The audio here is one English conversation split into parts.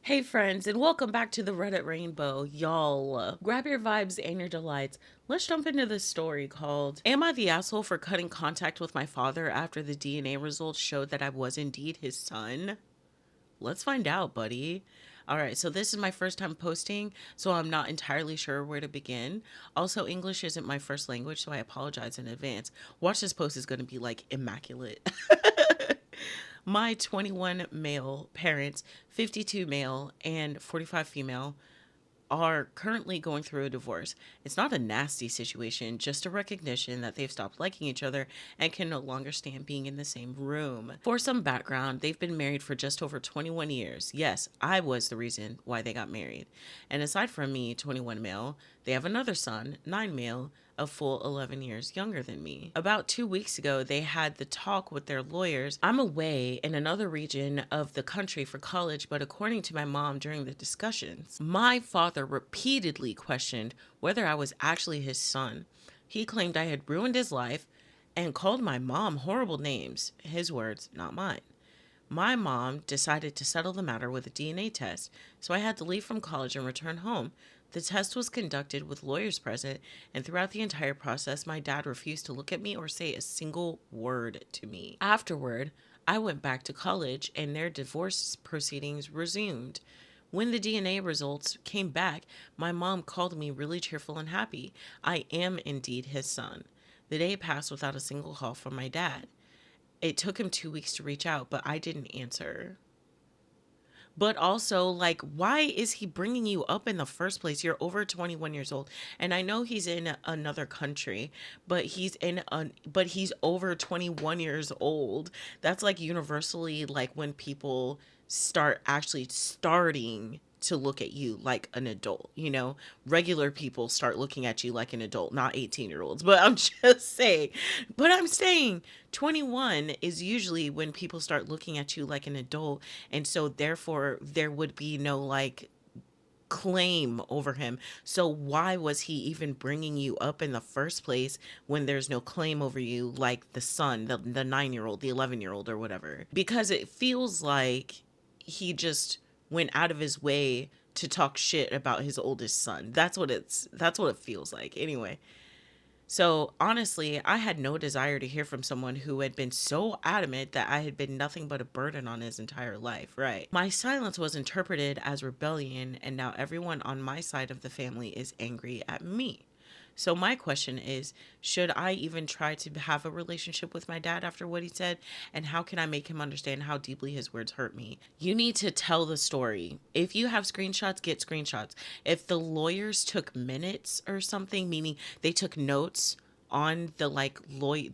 Hey friends, and welcome back to the Reddit Rainbow. Y'all, grab your vibes and your delights. Let's jump into this story called Am I the Asshole for Cutting Contact with My Father After the DNA Results Showed That I Was Indeed His Son? Let's find out, buddy. All right, so this is my first time posting, so I'm not entirely sure where to begin. Also, English isn't my first language, so I apologize in advance. Watch, this post is going to be like immaculate. My 21 male parents, 52 male, and 45 female are currently going through a divorce. It's not a nasty situation, just a recognition that they've stopped liking each other and can no longer stand being in the same room. For some background, they've been married for just over 21 years. Yes, I was the reason why they got married. And aside from me, 21 male, they have another son, 9 male, a full 11 years younger than me. About 2 weeks ago, they had the talk with their lawyers. I'm away in another region of the country for college, but according to my mom during the discussions, my father repeatedly questioned whether I was actually his son. He claimed I had ruined his life and called my mom horrible names. His words, not mine. My mom decided to settle the matter with a DNA test, so I had to leave from college and return home. The test was conducted with lawyers present, and throughout the entire process, my dad refused to look at me or say a single word to me. Afterward, I went back to college, and their divorce proceedings resumed. When the DNA results came back, my mom called me really cheerful and happy. I am indeed his son. The day passed without a single call from my dad. It took him 2 weeks to reach out, but I didn't answer. But also, like, why is he bringing you up in the first place? You're over 21 years old, and I know he's in another country, but he's over 21 years old. That's like universally like when people start actually starting to look at you like an adult, you know? Regular people start looking at you like an adult, not 18-year-olds. But I'm just saying, but I'm saying 21 is usually when people start looking at you like an adult, and so therefore there would be no like claim over him. So why was he even bringing you up in the first place when there's no claim over you, like the son, the 9-year-old, the 11-year-old or whatever? Because it feels like he just went out of his way to talk shit about his oldest son. That's what it feels like. Anyway, so honestly, I had no desire to hear from someone who had been so adamant that I had been nothing but a burden on his entire life, right? My silence was interpreted as rebellion, and now everyone on my side of the family is angry at me. So my question is, should I even try to have a relationship with my dad after what he said? And how can I make him understand how deeply his words hurt me? You need to tell the story. If you have screenshots, get screenshots. If the lawyers took minutes or something, meaning they took notes on the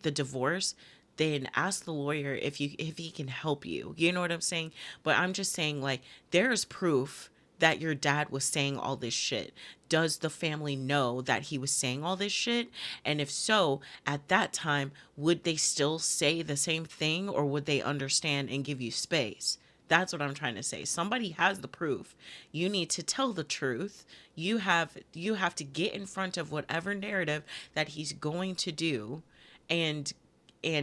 the divorce, then ask the lawyer if he can help you. You know what I'm saying? But I'm just saying, like, there's proof that your dad was saying all this shit. Does the family know that he was saying all this shit? And if so, at that time, would they still say the same thing, or would they understand and give you space? That's what I'm trying to say. Somebody has the proof. You need to tell the truth. You have to get in front of whatever narrative that he's going to do, and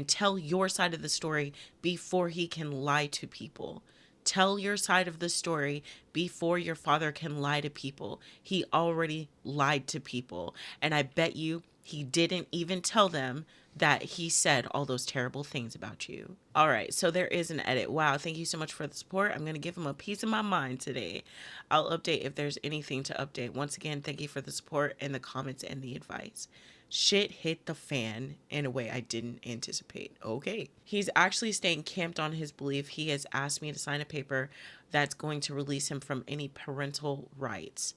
tell your side of the story before he can lie to people. Tell your side of the story before your father can lie to people. He already lied to people. And I bet you he didn't even tell them that he said all those terrible things about you. All right, so there is an edit. Wow, thank you so much for the support. I'm going to give him a piece of my mind today. I'll update if there's anything to update. Once again, thank you for the support and the comments and the advice. Shit hit the fan in a way I didn't anticipate. Okay. He's actually staying camped on his belief. He has asked me to sign a paper that's going to release him from any parental rights.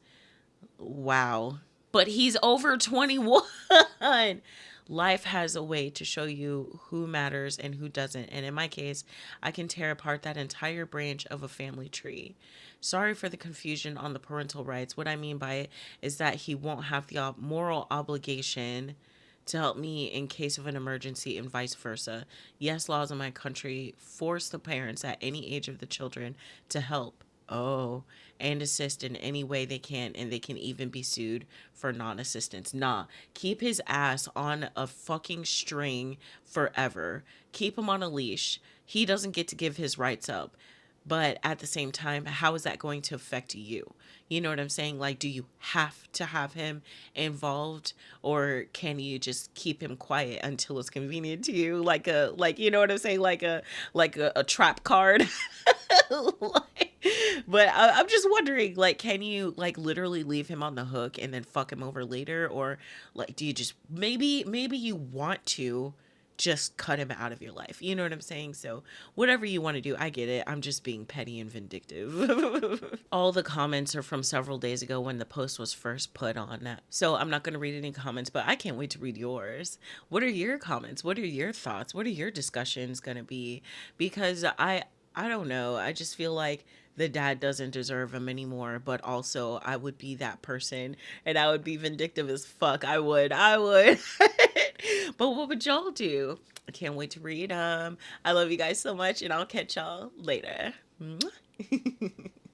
Wow. But he's over 21. Life has a way to show you who matters and who doesn't. And in my case, I can tear apart that entire branch of a family tree. Sorry for the confusion on the parental rights. What I mean by it is that he won't have the moral obligation to help me in case of an emergency and vice versa. Yes, laws in my country force the parents at any age of the children to help. Oh, and assist in any way they can, and they can even be sued for non assistance. Nah, keep his ass on a fucking string forever. Keep him on a leash. He doesn't get to give his rights up. But at the same time, how is that going to affect you? You know what I'm saying? Like, do you have to have him involved, or can you just keep him quiet until it's convenient to you? Like, you know what I'm saying? Like a trap card. Like, but I'm just wondering, like, can you like literally leave him on the hook and then fuck him over later, or like, do you just maybe you want to just cut him out of your life? You know what I'm saying? So whatever you want to do, I get it. I'm just being petty and vindictive. All the comments are from several days ago when the post was first put on. So I'm not going to read any comments, but I can't wait to read yours. What are your comments? What are your thoughts? What are your discussions going to be? Because I don't know. I just feel like the dad doesn't deserve him anymore, but also I would be that person and I would be vindictive as fuck. I would. But what would y'all do? I can't wait to read. I love you guys so much, and I'll catch y'all later. Mwah.